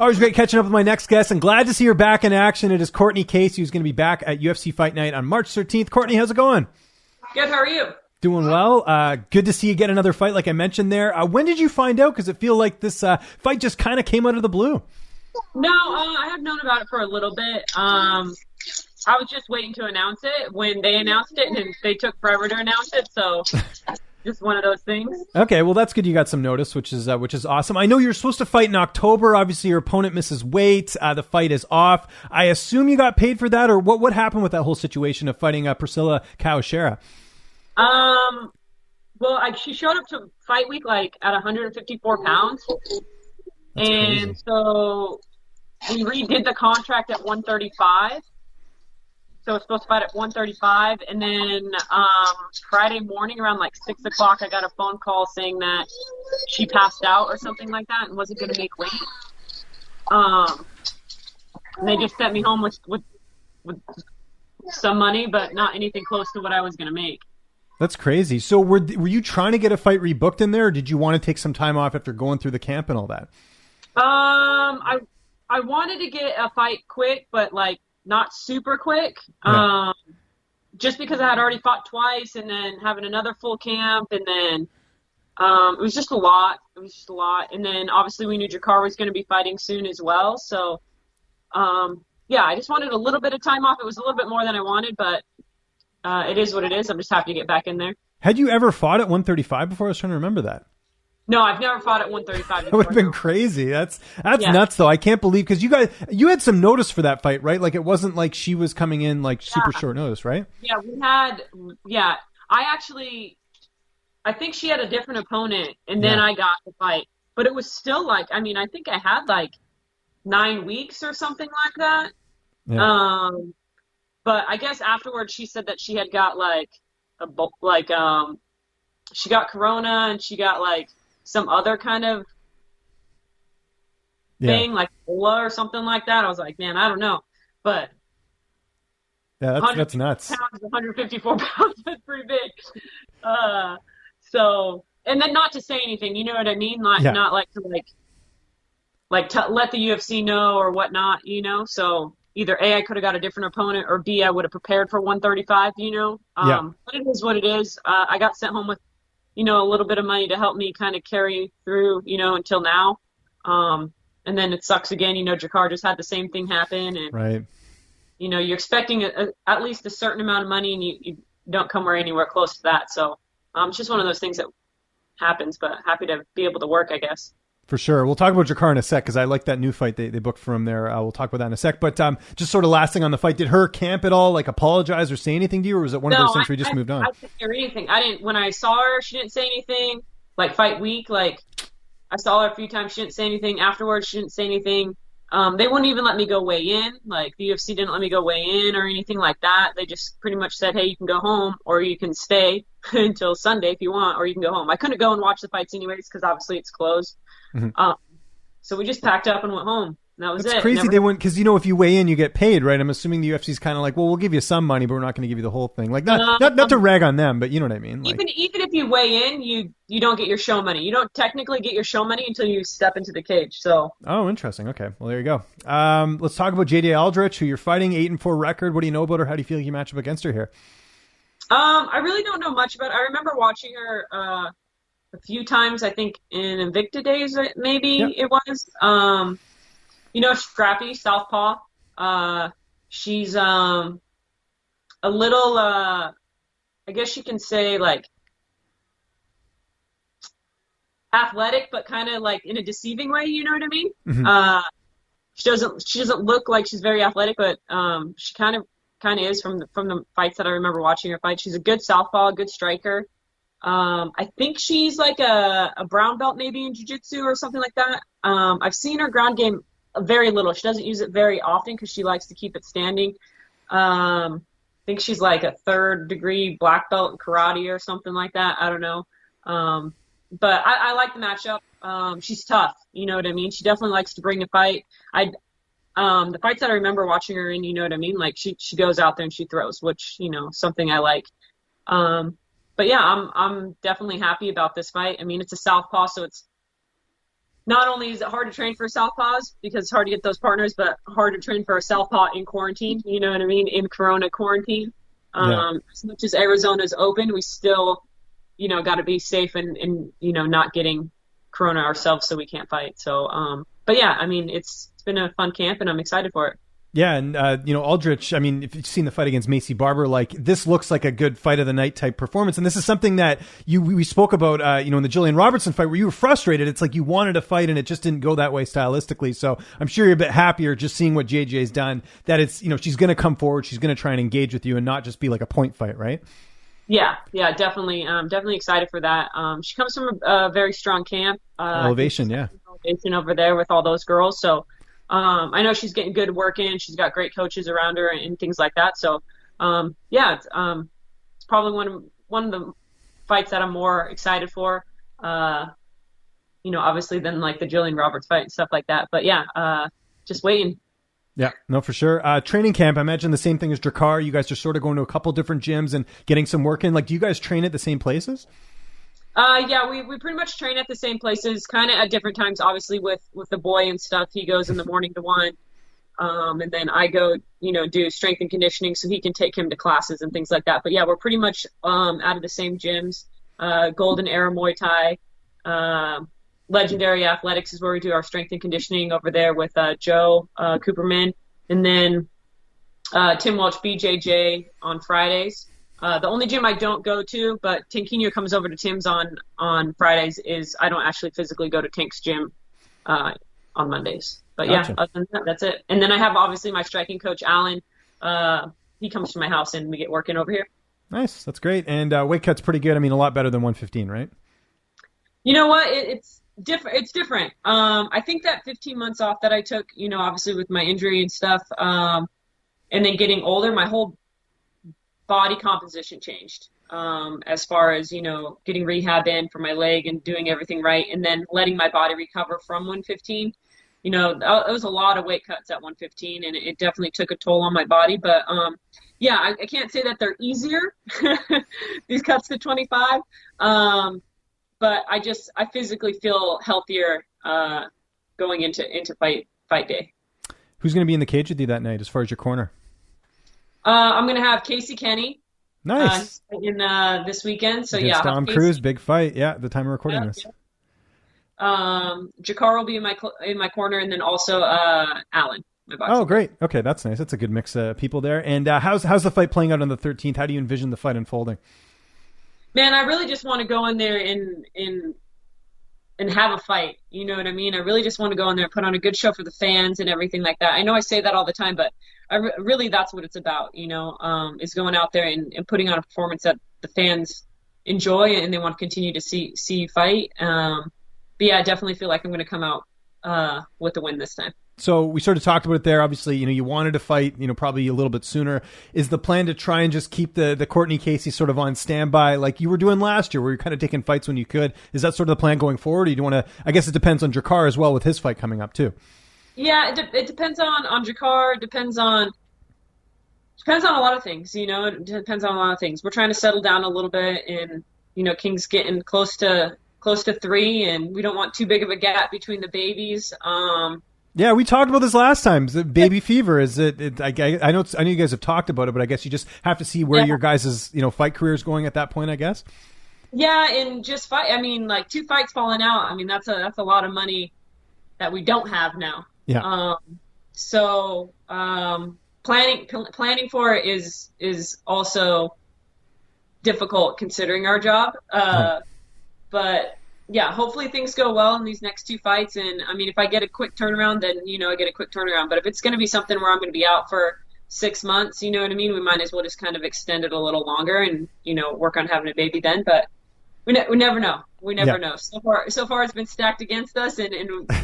Always great catching up with my next guest, and glad to see her back in action. It is Cortney Casey, who's going to be back at UFC Fight Night on March 13th. Cortney, how's it going? Good, how are you? Doing well. Good to see you get another fight, like I mentioned there. When did you find out? Because it feel like this fight just kind of came out of the blue. No, I have known about it for a little bit. I was just waiting to announce it when they announced it, and they took forever to announce it, so just one of those things. Okay, well, that's good you got some notice, which is awesome. I know you're supposed to fight in October. Obviously, your opponent misses weight. The fight is off. I assume you got paid for that, or what happened with that whole situation of fighting Priscilla Caixara? Well, she showed up to fight week like at 154 pounds. That's and crazy. So we redid the contract at 135. So it's supposed to fight at 135. And then Friday morning around like 6 o'clock, I got a phone call saying that she passed out or something like that and wasn't going to make weight. And they just sent me home with some money, but not anything close to what I was going to make. That's crazy. So were you trying to get a fight rebooked in there, or did you want to take some time off after going through the camp and all that? I wanted to get a fight quick, but like not super quick. Yeah. Just because I had already fought twice, and then having another full camp, and then it was just a lot. And then obviously we knew Drakkar was going to be fighting soon as well. So yeah, I just wanted a little bit of time off. It was a little bit more than I wanted, but it is what it is. I'm just happy to get back in there. Had you ever fought at 135 before? I was trying to remember that. No, I've never fought at 135 before. That would have been crazy. That's nuts, though. I can't believe, because you had some notice for that fight, right? Like, it wasn't like she was coming in like super short notice, right? Yeah, I think she had a different opponent, and then I got the fight. But it was still like, I mean, I think I had like 9 weeks or something like that. Yeah. But I guess afterwards she said that she had got she got corona, and she got like some other kind of thing, like Ebola or something like that. I was like, man, I don't know. But yeah, that's nuts. 154 pounds, that's pretty big. So, and then not to say anything, you know what I mean? Not like to let the UFC know or whatnot, you know? So either A, I could have got a different opponent, or B, I would have prepared for 135, you know? But it is what it is. I got sent home with, you know, a little bit of money to help me kind of carry through, you know, until now. And then it sucks again, you know, Drakkar just had the same thing happen. And, right. You know, you're expecting at least a certain amount of money, and you don't come anywhere close to that. So it's just one of those things that happens, but happy to be able to work, I guess. For sure. We'll talk about Drakkar in a sec, because I like that new fight they booked for him there. We'll talk about that in a sec. But just sort of last thing on the fight, did her camp at all like apologize or say anything to you, or was it one of those things where you just moved on? I didn't hear anything. When I saw her, she didn't say anything. Like fight week, like I saw her a few times, she didn't say anything. Afterwards, she didn't say anything. They wouldn't even let me go weigh in. Like the UFC didn't let me go weigh in or anything like that. They just pretty much said, hey, you can go home, or you can stay until Sunday if you want, or you can go home. I couldn't go and watch the fights anyways, because obviously it's closed. Mm-hmm. So we just packed up and went home. And that was That's it. crazy. They wouldn't, because, you know, if you weigh in, you get paid, right? I'm assuming the UFC's kind of like, well, we'll give you some money, but we're not going to give you the whole thing. Like, not to rag on them, but you know what I mean? Like, even if you weigh in, you don't get your show money. You don't technically get your show money until you step into the cage. So. Oh, interesting. Okay. Well, there you go. Let's talk about JJ Aldrich, who you're fighting, 8-4 record. What do you know about her? How do you feel you match up against her here? I really don't know much about her. I remember watching her a few times, I think in Invicta days, maybe it was. You know, scrappy, southpaw. She's a little, I guess you can say, like, athletic, but kind of like in a deceiving way. You know what I mean? Mm-hmm. She doesn't look like she's very athletic, but she kind of is from the fights that I remember watching her fight. She's a good southpaw, a good striker. I think she's like a brown belt maybe in jiu-jitsu or something like that. I've seen her ground game very little. She doesn't use it very often because she likes to keep it standing. I think she's like a 3rd degree black belt in karate or something like that. I don't know. But I like the matchup. She's tough. You know what I mean? She definitely likes to bring the fight. The fights that I remember watching her in, you know what I mean? Like she goes out there and she throws, which, you know, something I like. But yeah, I'm definitely happy about this fight. I mean, it's a southpaw, so it's not only is it hard to train for southpaws because it's hard to get those partners, but hard to train for a southpaw in quarantine. You know what I mean? In Corona quarantine. As much as Arizona's open, we still, got to be safe and not getting Corona ourselves so we can't fight. So, but yeah, I mean, it's been a fun camp and I'm excited for it. Yeah, and Aldrich, I mean, if you've seen the fight against Macy Barber, like this looks like a good fight of the night type performance, and this is something that we spoke about, in the Jillian Robertson fight where you were frustrated. It's like you wanted to fight and it just didn't go that way stylistically. So I'm sure you're a bit happier just seeing what JJ's done. That it's she's going to come forward, she's going to try and engage with you and not just be like a point fight, right? Yeah, definitely, definitely excited for that. She comes from a very strong camp. Elevation, yeah. Elevation over there with all those girls, so. I know she's getting good work in. She's got great coaches around her and things like that. So, it's probably one of the fights that I'm more excited for. Obviously than like the Jillian Roberts fight and stuff like that. But yeah, just waiting. Yeah, no, for sure. Training camp, I imagine the same thing as Drakkar. You guys are sort of going to a couple different gyms and getting some work in. Like, do you guys train at the same places? Yeah, we pretty much train at the same places, kind of at different times. Obviously, with the boy and stuff, he goes in the morning to one, and then I go, do strength and conditioning, so he can take him to classes and things like that. But yeah, we're pretty much out of the same gyms. Golden Era Muay Thai, Legendary Athletics is where we do our strength and conditioning over there with Joe Cooperman, and then Tim Welch BJJ on Fridays. The only gym I don't go to, but Tanquinho comes over to Tim's on Fridays, is I don't actually physically go to Tank's gym on Mondays. But Gotcha. Yeah, other than that, that's it. And then I have obviously my striking coach, Alan. He comes to my house and we get working over here. Nice. That's great. And weight cut's pretty good. I mean, a lot better than 115, right? You know what? It's different. It's different. I think that 15 months off that I took, obviously with my injury and stuff, and then getting older, my whole body composition changed as far as getting rehab in for my leg and doing everything right, and then letting my body recover from 115. It was a lot of weight cuts at 115, and it definitely took a toll on my body. But I can't say that they're easier these cuts to 25, but I physically feel healthier going into fight day. Who's going to be in the cage with you that night as far as your corner? I'm going to have Casey Kenny. Nice. In this weekend. So against yeah. Dom Cruz, big fight. Yeah, at the time of recording this. Yeah. Drakkar will be in my corner, and then also Alan. Oh, great. Okay, that's nice. That's a good mix of people there. And how's the fight playing out on the 13th? How do you envision the fight unfolding? Man, I really just want to go in there and have a fight. You know what I mean? I really just want to go in there and put on a good show for the fans and everything like that. I know I say that all the time, but really that's what it's about, is going out there and putting on a performance that the fans enjoy and they want to continue to see you fight. But yeah, I definitely feel like I'm going to come out with a win this time. So we sort of talked about it there. Obviously, you wanted to fight, probably a little bit sooner. Is the plan to try and just keep the Cortney Casey sort of on standby like you were doing last year, where you're kind of taking fights when you could? Is that sort of the plan going forward? Or do you want to, I guess it depends on Drakkar as well with his fight coming up too. Yeah, it depends on Drakkar. It depends on a lot of things, it depends on a lot of things. We're trying to settle down a little bit, and, King's getting close to 3, and we don't want too big of a gap between the babies. Yeah, we talked about this last time. The baby fever, is it I know you guys have talked about it, but I guess you just have to see where your guys' fight career is going at that point, I guess. Yeah, and just fight. I mean, like 2 fights falling out. I mean, that's a lot of money that we don't have now. Yeah. Planning for it is also difficult considering our job. But yeah, hopefully things go well in these next 2 fights. And I mean, if I get a quick turnaround, then, I get a quick turnaround. But if it's going to be something where I'm going to be out for 6 months, you know what I mean? We might as well just kind of extend it a little longer and, work on having a baby then. But we never know. We never know. So far it's been stacked against us, and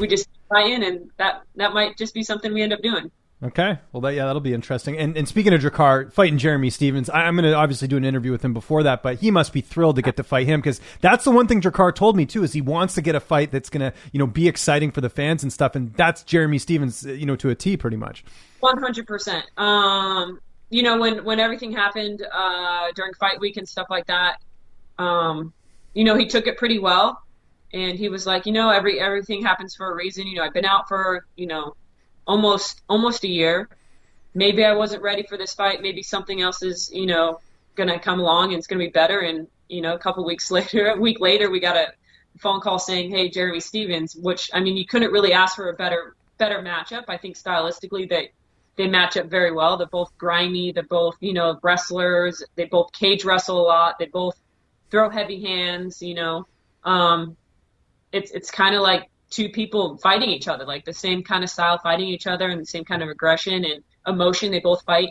we just fighting, and that might just be something we end up doing. Okay. Well, that'll be interesting. And speaking of Drakkar, fighting Jeremy Stephens, I'm going to obviously do an interview with him before that, but he must be thrilled to get to fight him, because that's the one thing Drakkar told me too, is he wants to get a fight that's going to, be exciting for the fans and stuff. And that's Jeremy Stephens, to a T pretty much. 100%. When everything happened during fight week and stuff like that, he took it pretty well. And he was like, everything happens for a reason. I've been out for, almost a year. Maybe I wasn't ready for this fight. Maybe something else is, going to come along and it's going to be better. And, a week later, we got a phone call saying, hey, Jeremy Stephens, which, you couldn't really ask for a better matchup. I think stylistically they match up very well. They're both grimy. They're both, wrestlers. They both cage wrestle a lot. They both throw heavy hands, It's kind of like two people fighting each other, like the same kind of style fighting each other and the same kind of aggression and emotion. They both fight,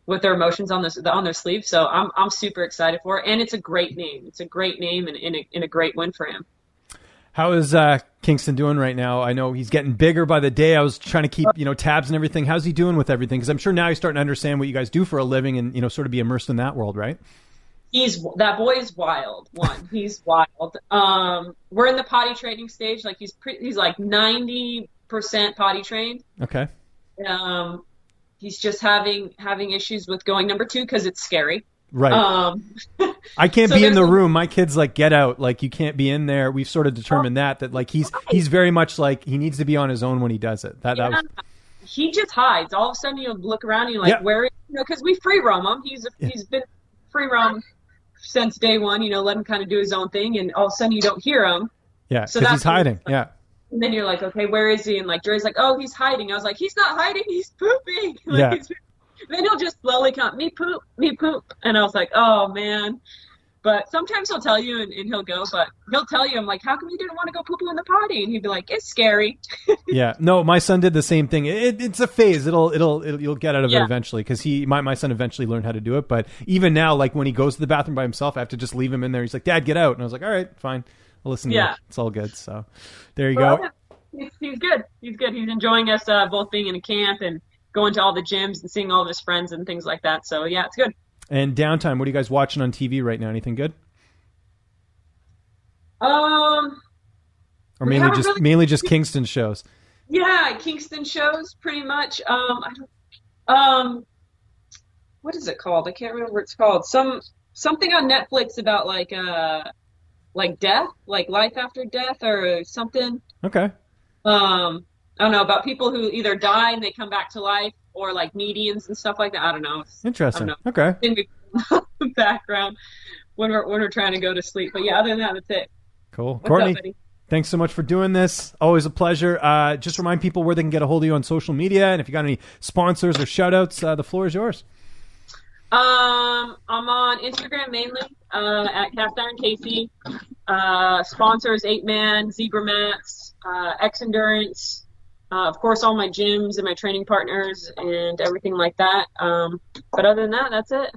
with their emotions on their sleeve. So I'm super excited for it. And it's a great name. It's a great name and a great win for him. How is Kingston doing right now? I know he's getting bigger by the day. I was trying to keep, tabs and everything. How's he doing with everything? Because I'm sure now he's starting to understand what you guys do for a living and, sort of be immersed in that world, right? That boy is wild. He's wild. We're in the potty training stage. Like he's like 90% potty trained. Okay. He's just having issues with going number 2 because it's scary. Right. I can't be in the room. My kid's like, get out. Like you can't be in there. We've sort of determined that like he's very much like he needs to be on his own when he does it. He just hides. All of a sudden you look around and you're like, where is because we free roam him. He's been free roam since day one, let him kind of do his own thing, and all of a sudden you don't hear him. Yeah, because he's hiding. Like, and then you're like, okay, where is he? And like Dre's like, oh, he's hiding. I was like, he's not hiding, he's pooping. Then he'll just slowly come, me poop. And I was like, oh man. But sometimes he'll tell you and he'll go, but he'll tell you, I'm like, how come you didn't want to go poo-poo in the potty? And he'd be like, it's scary. Yeah. No, my son did the same thing. It's a phase. You'll get out of it eventually because my son eventually learned how to do it. But even now, like when he goes to the bathroom by himself, I have to just leave him in there. He's like, Dad, get out. And I was like, all right, fine. I'll listen to you. It's all good. So there you go. He's good. He's good. He's enjoying us both being in a camp and going to all the gyms and seeing all of his friends and things like that. So yeah, it's good. And downtime, what are you guys watching on TV right now? Anything good? Or mainly just Kingston shows. Yeah, Kingston shows pretty much. What is it called? I can't remember what it's called. Something on Netflix about like death, like life after death or something. Okay. I don't know, about people who either die and they come back to life, or like medians and stuff like that. I don't know. Interesting. Okay. In the background when we're trying to go to sleep. But yeah, other than that, that's it. Cool. What's Cortney, up, buddy? thanks so much for doing this. Always a pleasure. Just remind people where they can get a hold of you on social media, and if you got any sponsors or shout outs, the floor is yours. I'm on Instagram mainly at Cast Iron Casey. Sponsors 8-Man, Zebra Mats, X Endurance. Of course, all my gyms and my training partners and everything like that. But other than that, that's it.